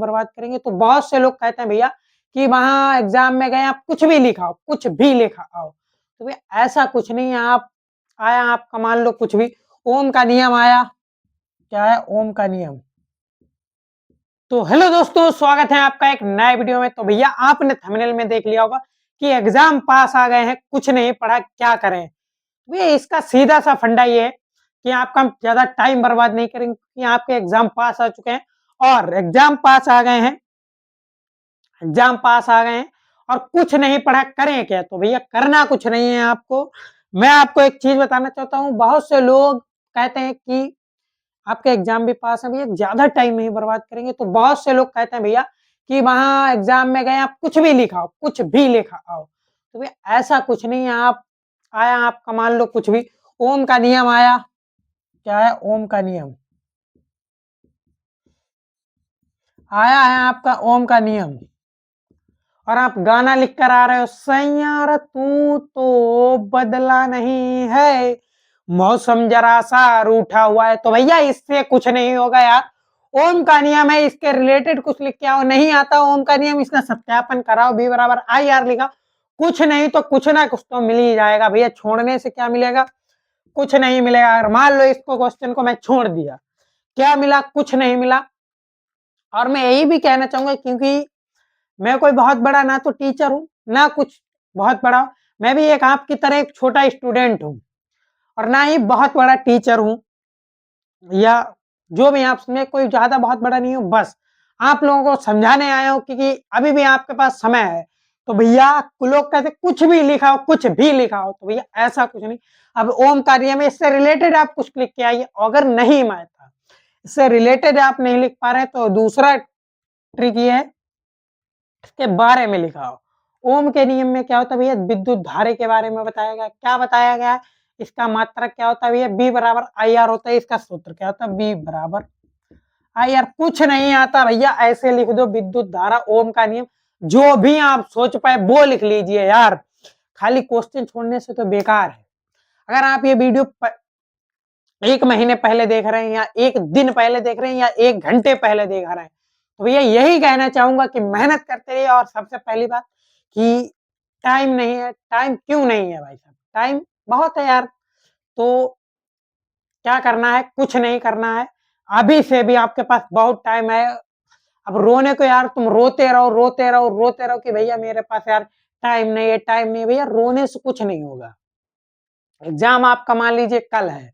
बर्बाद करेंगे। तो बहुत से लोग कहते हैं भैया कि वहाँ एग्ज़ाम में गए आप कुछ भी लिखा आओ, कुछ भी लिखा आओ। तो भैया ऐसा कुछ नहीं है, आप आया आपका मान लो कुछ भी, ओम का नियम आया, क्या है ओम का नियम। तो हेलो दोस्तों, स्वागत है आपका एक नए वीडियो में। तो भैया आपने थंबनेल में देख लिया होगा कि एग्जाम पास आ गए हैं, कुछ नहीं पढ़ा, क्या करें। भैया इसका सीधा सा फंडा ये है कि आपका ज्यादा टाइम बर्बाद नहीं करेंगे, क्योंकि आपके एग्जाम पास आ चुके हैं और एग्जाम पास आ गए हैं, एग्जाम पास आ गए हैं और कुछ नहीं पढ़ा, करें क्या। तो भैया करना कुछ नहीं है आपको। मैं आपको एक चीज बताना चाहता हूँ, बहुत से लोग कहते हैं कि आपके एग्जाम भी पास है भैया, ज्यादा टाइम नहीं बर्बाद करेंगे। तो बहुत से लोग कहते हैं भैया कि वहां एग्जाम में गए आप कुछ भी लिखाओ, कुछ भी लिखा आओ। तो भैया ऐसा कुछ नहीं है, आप आया आपका मान लो कुछ भी, ओम का नियम आया, क्या है ओम का नियम आया है आपका ओम का नियम, और आप गाना लिख कर आ रहे हो, सैयार तू तो बदला नहीं है, मौसम जरा सा रूठा हुआ है। तो भैया इससे कुछ नहीं होगा यार, ओम का नियम है, इसके रिलेटेड कुछ लिख के आओ। नहीं आता ओम का नियम, इसका सत्यापन कराओ, बी बराबर आई आर लिखा, कुछ नहीं तो कुछ ना कुछ तो मिल ही जाएगा भैया। छोड़ने से क्या मिलेगा, कुछ नहीं मिलेगा। अगर मान लो इसको क्वेश्चन को मैं छोड़ दिया, क्या मिला, कुछ नहीं मिला। और मैं यही भी कहना चाहूंगा, क्योंकि मैं कोई बहुत बड़ा ना तो टीचर हूँ, ना कुछ बहुत बड़ा, मैं भी एक आपकी तरह एक छोटा स्टूडेंट हूँ, और ना ही बहुत बड़ा टीचर हूँ, या जो भी आप में कोई ज्यादा बहुत बड़ा नहीं हूँ। बस आप लोगों को समझाने आया हूँ, क्योंकि अभी भी आपके पास समय है। तो भैया लोग कहते कुछ भी लिखाओ, कुछ भी लिखाओ, तो भैया ऐसा कुछ नहीं। अब ओम का नियम है, इससे रिलेटेड आप कुछ लिख के आइए। अगर नहीं मैं था, इससे रिलेटेड आप नहीं लिख पा रहे, तो दूसरा ट्रिक ये है, इसके बारे में लिखा हो। ओम के नियम में क्या होता है भैया, विद्युत धारे के बारे में बताया गया। क्या बताया गया है, इसका मात्रक क्या होता है भैया, बी बराबर आई आर होता है। इसका सूत्र क्या होता है, बी बराबर आई आर। कुछ नहीं आता भैया, ऐसे लिख दो विद्युत धारा, ओम का नियम, जो भी आप सोच पाए वो लिख लीजिए यार। खाली क्वेश्चन छोड़ने से तो बेकार है। अगर आप ये वीडियो एक महीने पहले देख रहे हैं, या एक दिन पहले देख रहे हैं, या एक घंटे पहले देख रहे हैं, तो भैया यही कहना चाहूंगा कि मेहनत करते रहिए। और सबसे पहली बात कि टाइम नहीं है, टाइम क्यों नहीं है भाई साहब, टाइम बहुत है यार। तो क्या करना है, कुछ नहीं करना है, अभी से भी आपके पास बहुत टाइम है। अब रोने को यार तुम रोते रहो, रोते रहो, रोते रहो कि भैया मेरे पास यार टाइम नहीं है, टाइम नहीं है। भैया रोने से कुछ नहीं होगा। एग्जाम आपका मान लीजिए कल है,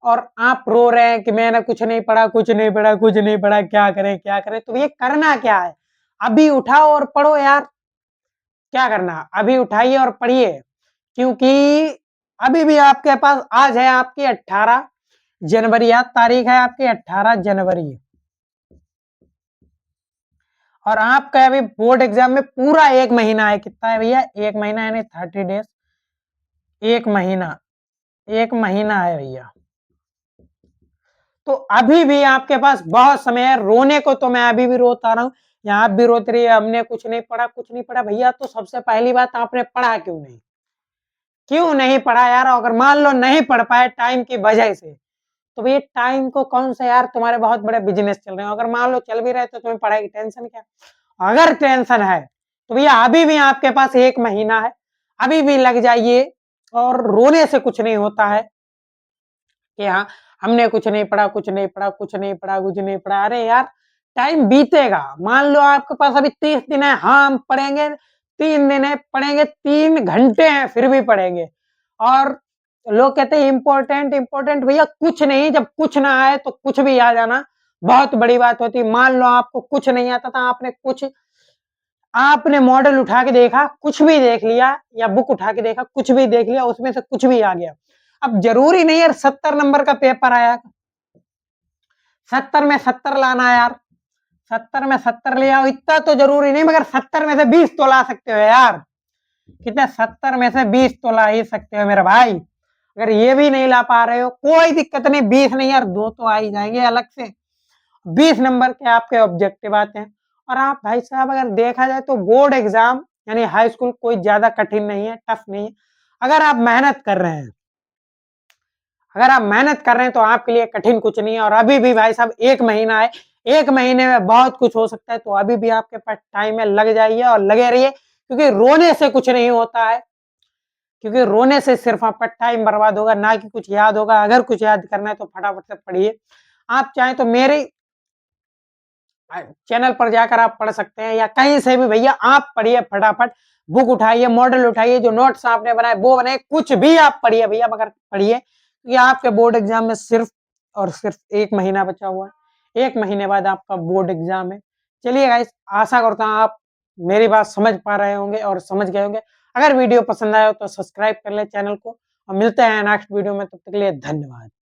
और आप रो रहे हैं कि मैंने कुछ नहीं पढ़ा, कुछ नहीं पढ़ा, कुछ नहीं पढ़ा, क्या करें क्या करें। तो ये करना क्या है, अभी उठाओ और पढ़ो यार। क्या करना, अभी उठाइए और पढ़िए, क्योंकि अभी भी आपके पास, आज है आपकी 18 जनवरी, आज तारीख है आपकी 18 जनवरी, और आपका अभी बोर्ड एग्जाम में पूरा एक महीना है। कितना है भैया, एक महीना, यानी 30 डेज, एक महीना, एक महीना है भैया। तो अभी भी आपके पास बहुत समय है। रोने को तो मैं अभी भी रोता रहा हूँ, यहाँ भी रोते रही, हमने कुछ नहीं पढ़ा, कुछ नहीं पढ़ा। भैया तो सबसे पहली बात, आपने पढ़ा क्यों नहीं, क्यों नहीं पढ़ा यार। अगर मान लो नहीं पढ़ पाए टाइम की वजह से, तो भैया टाइम को कौन सा यार, तुम्हारे बहुत बड़े बिजनेस चल रहे हैं, अगर मान लो चल भी रहे तो तुम्हें पढ़ाई की टेंशन क्या। अगर टेंशन है तो भैया अभी भी आपके पास एक महीना है, अभी भी लग जाइए। और रोने से कुछ नहीं होता है कि हाँ हमने कुछ नहीं पढ़ा, कुछ नहीं पढ़ा, कुछ नहीं पढ़ा, कुछ नहीं पढ़ा। अरे यार टाइम बीतेगा, मान लो आपके पास अभी 30 दिन है, हाँ हम पढ़ेंगे, 3 दिन है पढ़ेंगे, 3 घंटे हैं फिर भी पढ़ेंगे। और लोग कहते हैं इंपॉर्टेंट इंपॉर्टेंट, भैया कुछ नहीं, जब कुछ ना आए तो कुछ भी आ जाना बहुत बड़ी बात होती है। मान लो आपको कुछ नहीं आता था, आपने मॉडल उठा के देखा, कुछ भी देख लिया, या बुक उठा के देखा, कुछ भी देख लिया, उसमें से कुछ भी आ गया। अब जरूरी नहीं यार 70 नंबर का पेपर आया, 70 में 70 लाना यार, 70 में 70 ले आओ, इतना तो जरूरी नहीं, मगर 70 में से 20 तो ला सकते हो यार। कितने, 70 में से 20 तो ला ही सकते हो मेरे भाई। अगर ये भी नहीं ला पा रहे हो कोई दिक्कत नहीं, 20 नहीं यार, 2 तो आ ही जाएंगे अलग से। 20 नंबर के आपके ऑब्जेक्टिव आते हैं। और आप भाई साहब अगर देखा जाए तो बोर्ड एग्जाम यानी हाई स्कूल कोई ज्यादा कठिन नहीं है, टफ नहीं है। अगर आप मेहनत कर रहे हैं, अगर आप मेहनत कर रहे हैं तो आपके लिए कठिन कुछ नहीं है। और अभी भी भाई साहब एक महीना है, 1 महीने में बहुत कुछ हो सकता है, तो अभी भी आपके पास टाइम है, लग जाइए और लगे रहिए, क्योंकि रोने से कुछ नहीं होता है, क्योंकि रोने से सिर्फ आपका टाइम बर्बाद होगा, ना कि कुछ याद होगा। अगर कुछ याद करना है तो फटाफट से पढ़िए। आप चाहें तो मेरे चैनल पर जाकर आप पढ़ सकते हैं, या कहीं से भी भैया आप पढ़िए फटाफट, बुक उठाइए, मॉडल उठाइए, जो नोट्स आपने बनाए वो बनाए, कुछ भी आप पढ़िए भैया, मगर पढ़िए, क्योंकि आपके बोर्ड एग्जाम में सिर्फ और सिर्फ 1 महीना बचा हुआ है। 1 महीने बाद आपका बोर्ड एग्जाम है। चलिए गाइस, आशा करता हूँ आप मेरी बात समझ पा रहे होंगे और समझ गए होंगे। अगर वीडियो पसंद आया हो तो सब्सक्राइब कर ले चैनल को, और मिलते हैं नेक्स्ट वीडियो में। तब तक के लिए धन्यवाद।